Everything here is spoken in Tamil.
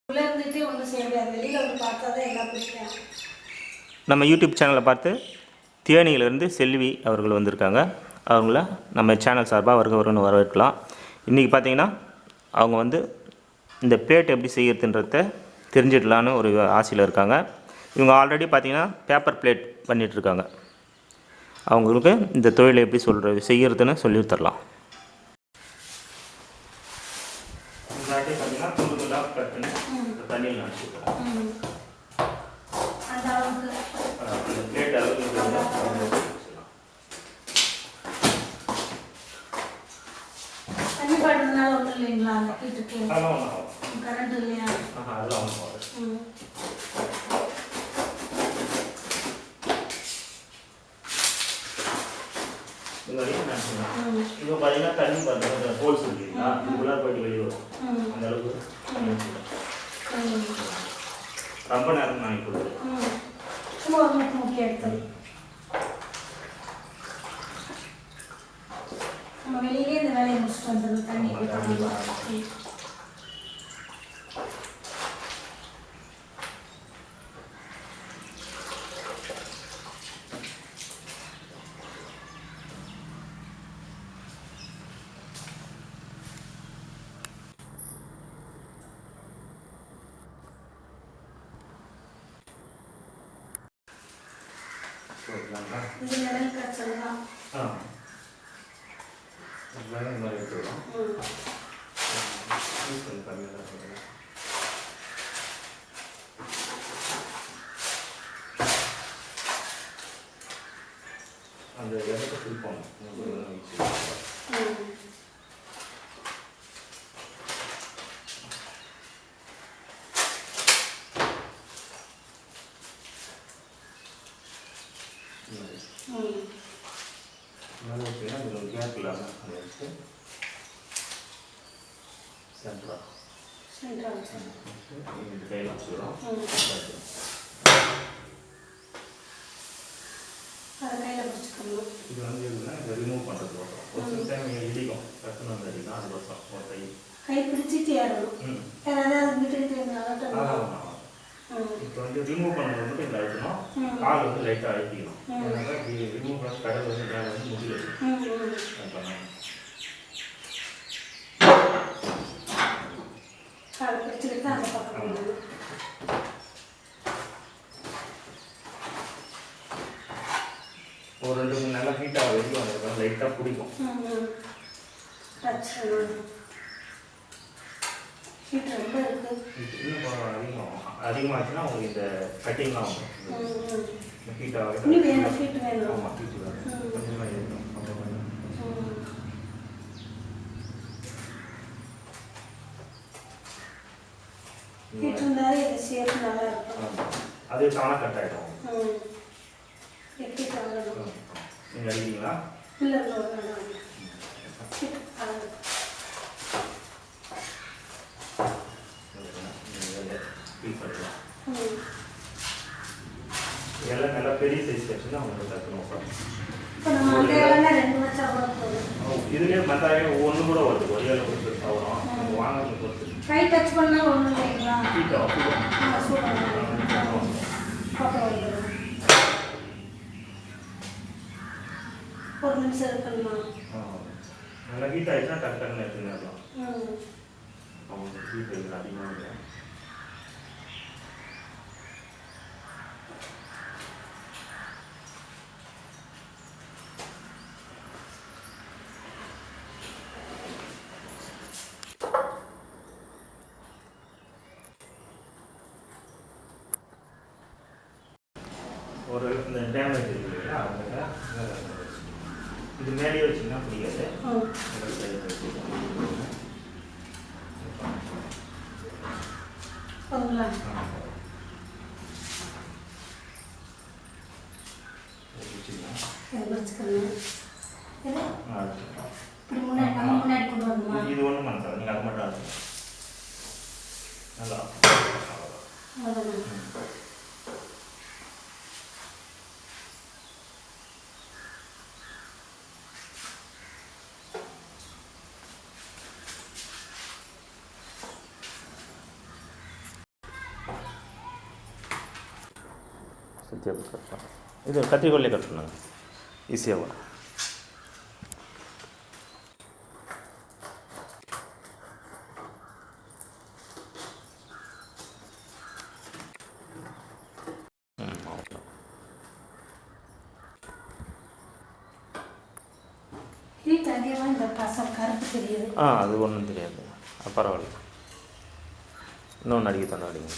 உள்ள இருந்துட்டு ஒன்றும் செய்ய முடியாது, வெளியில் வந்து பார்த்தா தான் எல்லாம் பிடிக்கும். நம்ம யூடியூப் சேனலை பார்த்து தேனியிலிருந்து செல்வி அவர்கள் வந்திருக்காங்க. அவங்கள நம்ம சேனல் சார்பாக வருகன்னு வரவேற்கலாம். இன்றைக்கி பார்த்தீங்கன்னா அவங்க வந்து இந்த பிளேட் எப்படி செய்யறதுன்றத தெரிஞ்சிடலான்னு ஒரு ஆசையில் இருக்காங்க. இவங்க ஆல்ரெடி பார்த்தீங்கன்னா பேப்பர் பிளேட் பண்ணிகிட்ருக்காங்க. அவங்களுக்கு இந்த தொழிலை எப்படி செய்கிறதுன்னு சொல்லி தரலாம். பார்த்தீங்கன்னா துண்டுகளாக கட் பண்ணி தண்ணியில் நினச்சிக்கலாம். அந்த பிளேட் அளவுக்கு தண்ணி பாடுறதுனால ஒன்றும் இல்லைங்களா? வீட்டுக்கு கரண்ட் இல்லையா? அதெல்லாம் ஒன்றும் இப்போ பார்த்தீங்கன்னா தண்ணி பார்த்தீங்கன்னா ஹோல்ஸ் இருக்குங்களா, இதுக்குள்ளே போயிட்டு வெளியே வரும். அந்த அளவுக்கு ரொம்ப நேரம் நான் கொடுக்குறேன். சும்மா ஒரு முக்கிய எடுத்தது நம்ம வெளியிலே இந்த வேலையை முடிச்சுட்டு வந்தது. தண்ணி இது நிழல் காய்ச்சல் தான். இந்த மாதிரி எடுத்துக்கலாம். அந்த இடத்தை திருப்போம். கேப் இல்லாமல் அதை எடுத்து சென்ட்ராக இந்த கையில் வச்சுக்கிறோம். இது வந்து எதுனா இதை ரிமூவ் பண்ணுறது ஒரு சில டைம் இடிக்கும், டக்குன்னு வந்து அடிக்கும். அது வருஷம் ஒரு கை பிடிச்சிட்டு ஏறணும். இப்போ வந்து ரிமூவ் பண்ணுறது வந்து இதில் அழுத்தணும், கால் வந்து லைட்டாக அழுத்திக்கணும். ரிமூவ் பண்ண கடல் வந்து மேலே வந்து முடியல. ஒரு 2-3 நல்லா ஹீட்டாக வெளியே வந்ததுக்கு லைட்டாக பிடிக்கும். அதிகமாச்சுன்னா உங்களுக்கு இந்த கட்டிங்லாம் வந்துடும். ஹீட்டாக கொஞ்சமாக இருக்கும். அது தானாக கட் ஆகிடும். நீங்கள் அடிக்கிறீங்களா? எல்லாம் நல்லா பெரிய சைஸ் வச்சுன்னா உங்களுக்கு டக்குன்னு இதுலேயே மத்தாயம் ஒன்று கூட வருது. ஒரே அளவுக்கு வரும். வாங்க பொறுத்து கை டச் பண்ணால் ஒன்றும் இல்லைங்களா? ஒரு நிமிஷம் இருக்கணுமா? நல்லா ஹீட் ஆகிடுச்சுன்னா டக்கு டக்குன்னு எடுத்துக்கலாம். அவங்க ஹீட் அதிகமாக இல்லை. ஒரு இந்த டேமேஜ் இருக்கு இல்லையா, அவங்க இது மேலேயே வச்சிங்கன்னா பிடிக்காது. இது ஒன்றும் பண்ண நீங்கள் அது மட்டும் நல்லா சுற்றி அப்படி கட் பண்ணலாம். இது கத்திரிக்கோல்லே கட் பண்ணுங்க, ஈஸியாக வரும். ஹீட் அதிகமாக இந்த பசம் கருப்பு தெரியுது. அது ஒன்றும் தெரியாது, பரவாயில்ல. இன்னொன்று அடிக்க தானே அடிங்க.